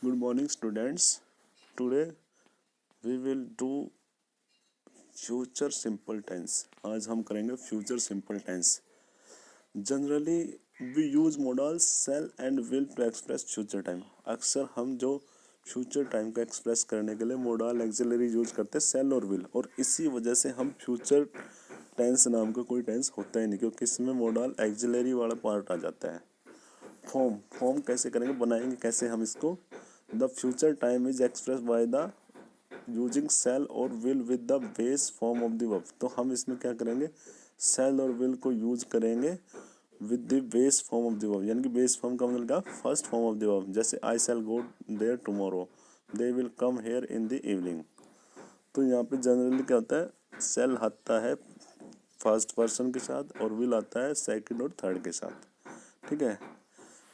Good morning, students. Today we will do future simple tense. आज हम करेंगे future simple tense. Generally we use modals shall and will to express future time. अक्सर हम जो future time को express करने के लिए मोडाल एक्सिलरी यूज करते हैं सेल और विल, और इसी वजह से हम फ्यूचर टेंस नाम का कोई टेंस होता ही नहीं, क्योंकि इसमें मोडाल एक्सिलरी वाला पार्ट आ जाता है. फॉर्म कैसे करेंगे, बनाएंगे कैसे हम इसको. The future time is express by the using shall और will with the base form of the verb. तो हम इसमें क्या करेंगे, सेल और विल को यूज करेंगे with the base form of the verb, यानी कि बेस फॉर्म का मतलब क्या, first form of the verb. जैसे I shall go there tomorrow, they will come here in the evening. तो यहाँ पे जनरली क्या होता है, सेल आता है फर्स्ट पर्सन के साथ और विल आता है सेकंड और थर्ड के साथ. ठीक है.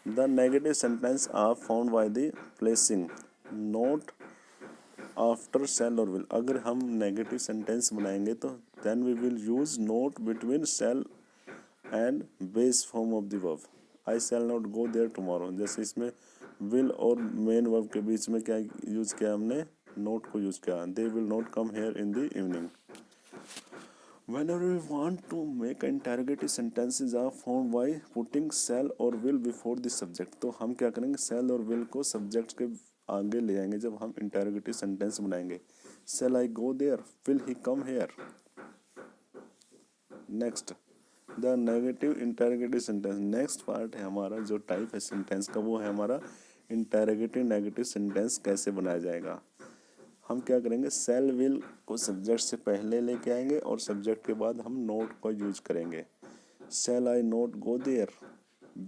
The negative sentence are found by the placing not after shall और विल. अगर हम नेगेटिव सेंटेंस बनाएंगे तो then we will use not between shall and base form of the verb. I shall not go there tomorrow, जैसे इसमें will और main verb के बीच में क्या यूज किया हमने, नोट को यूज किया. They will not come here in the evening. Whenever we want to make interrogative sentences are found by putting shall और will before the subject. तो हम क्या करेंगे, shall और will को subject के आगे ले आएंगे जब हम interrogative sentence बनाएंगे. Shall I go there? Will he come here? Next, the negative interrogative sentence. Next part है हमारा जो type है sentence का, वो है हमारा interrogative negative sentence कैसे बनाया जाएगा. हम क्या करेंगे, सेल विल को सब्जेक्ट से पहले लेके आएंगे और सब्जेक्ट के बाद हम नोट का यूज करेंगे. Shall I not go there,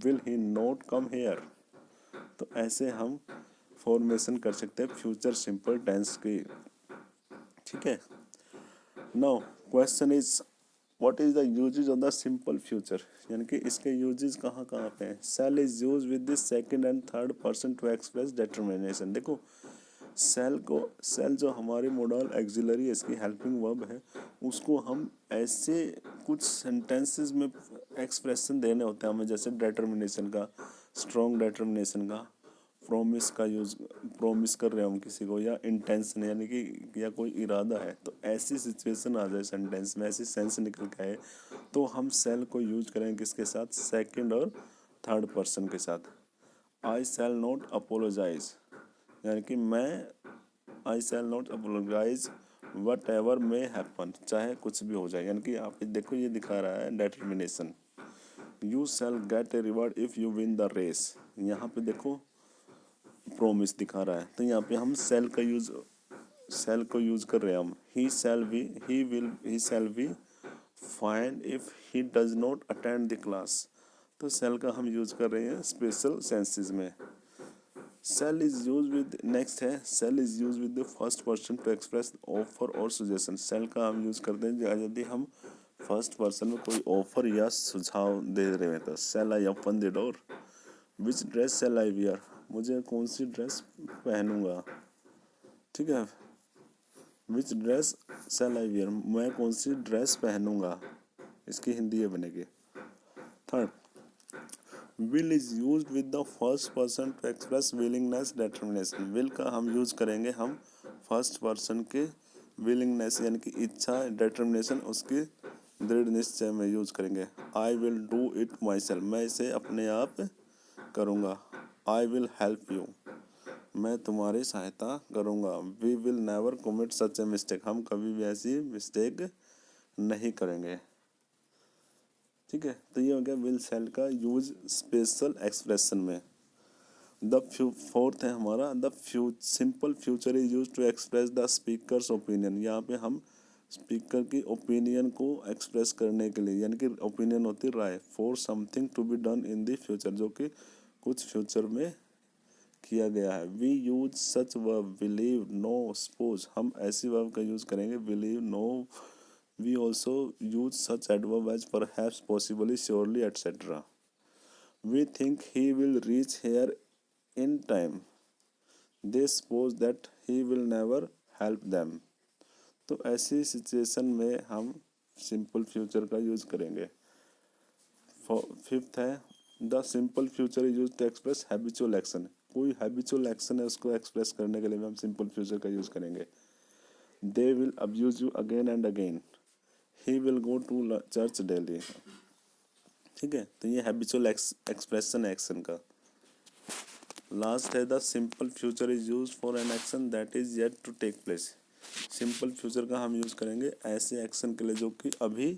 will he not come here. तो ऐसे हम फॉर्मेशन कर सकते हैं फ्यूचर सिंपल टेंस की. ठीक है. Now question is what is the usages of the simple future, यानी कि इसके यूजेज कहाँ कहाँ पे हैं. Shall is use with the second and third person to express determination. देखो सेल जो हमारे मोडल एक्सिलरी है, इसकी हेल्पिंग वर्ब है, उसको हम ऐसे कुछ सेंटेंसेस में एक्सप्रेशन देने होते हैं हमें, जैसे डिटरमिनेशन का, स्ट्रॉन्ग डिटरमिनेशन का, प्रोमिस का यूज, प्रोमिस कर रहे हैं हम किसी को, या इंटेंशन यानी कि या कोई इरादा है. तो ऐसी सिचुएशन आ जाए सेंटेंस में, ऐसी सेंस निकल के आए, तो हम सेल को यूज करेंगे किसके साथ, सेकंड और थर्ड पर्सन के साथ. आई शैल नॉट अपोलोजाइज, यानी कि मैं, I shall not apologise whatever may happen, चाहे कुछ भी हो जाए. यानी कि आप देखो ये दिखा रहा है determination. You shall get a reward if you win the race, यहाँ पे देखो प्रोमिस दिखा रहा है. तो यहाँ पे हम सेल को यूज कर रहे हैं हम. He shall be fined if he does not attend the class. तो सेल का हम यूज कर रहे हैं स्पेशल सेंसेस में. Shall is use with, next है shall is use with the first person to express offer और सजेशन. सेल का हम यूज करते हैं यदि हम फर्स्ट पर्सन में कोई ऑफर या सुझाव दे रहे हैं. तो shall I open the door, which dress shall I wear, मुझे कौन सी ड्रेस पहनूंगा. ठीक है. Which dress shall I wear, मैं कौन सी ड्रेस पहनूंगा, इसकी हिंदी ये बनेगी. Third, will is use with the first person to express willingness determination. Will का हम यूज करेंगे हम फर्स्ट पर्सन के विलिंगनेस यानी कि इच्छा, डिटरमिनेशन उसकी दृढ़ निश्चय में यूज करेंगे. I will do it my self, मैं इसे अपने आप करूँगा. आई विल हेल्प यू, मैं तुम्हारी सहायता करूँगा. We will never commit such a mistake, हम कभी भी ऐसी मिस्टेक नहीं करेंगे. ठीक है. तो ये हो गया विल सेल का यूज स्पेशल एक्सप्रेशन में. द फोर्थ है हमारा the simple future is use to express the speaker's opinion. यहाँ पे हम स्पीकर की ओपिनियन को एक्सप्रेस करने के लिए, यानी कि ओपिनियन होती है राय, for something to be done in the future, जो कि कुछ फ्यूचर में किया गया है. We use such verb believe know suppose, हम ऐसी वर्ब का यूज करेंगे believe know. We also use such adverb as perhaps, possibly, surely, etc. We think he will reach here in time. They suppose that he will never help them. तो ऐसी situation में हम simple future का use करेंगे. Fifth है the simple future is use to express habitual action. कोई habitual action है उसको एक्सप्रेस करने के लिए भी हम सिंपल फ्यूचर का यूज करेंगे। They will abuse you again and again, he will go to church daily. ठीक है, तो ये हैबिचुअल एक्सप्रेशन है एक्शन का। लास्ट है the simple future is use for an action that is yet to take place. Simple future का हम use करेंगे ऐसे एक्शन के लिए जो कि अभी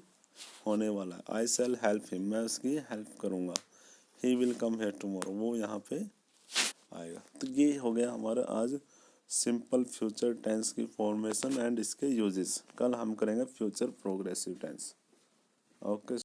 होने वाला है। आई शैल हेल्प हिम, मैं उसकी हेल्प करूँगा। He will come hair tomorrow, वो यहाँ पे आएगा। तो ये हो गया हमारा आज सिंपल फ्यूचर टेंस की फॉर्मेशन एंड इसके यूजेस। कल हम करेंगे फ्यूचर प्रोग्रेसिव टेंस। ओके।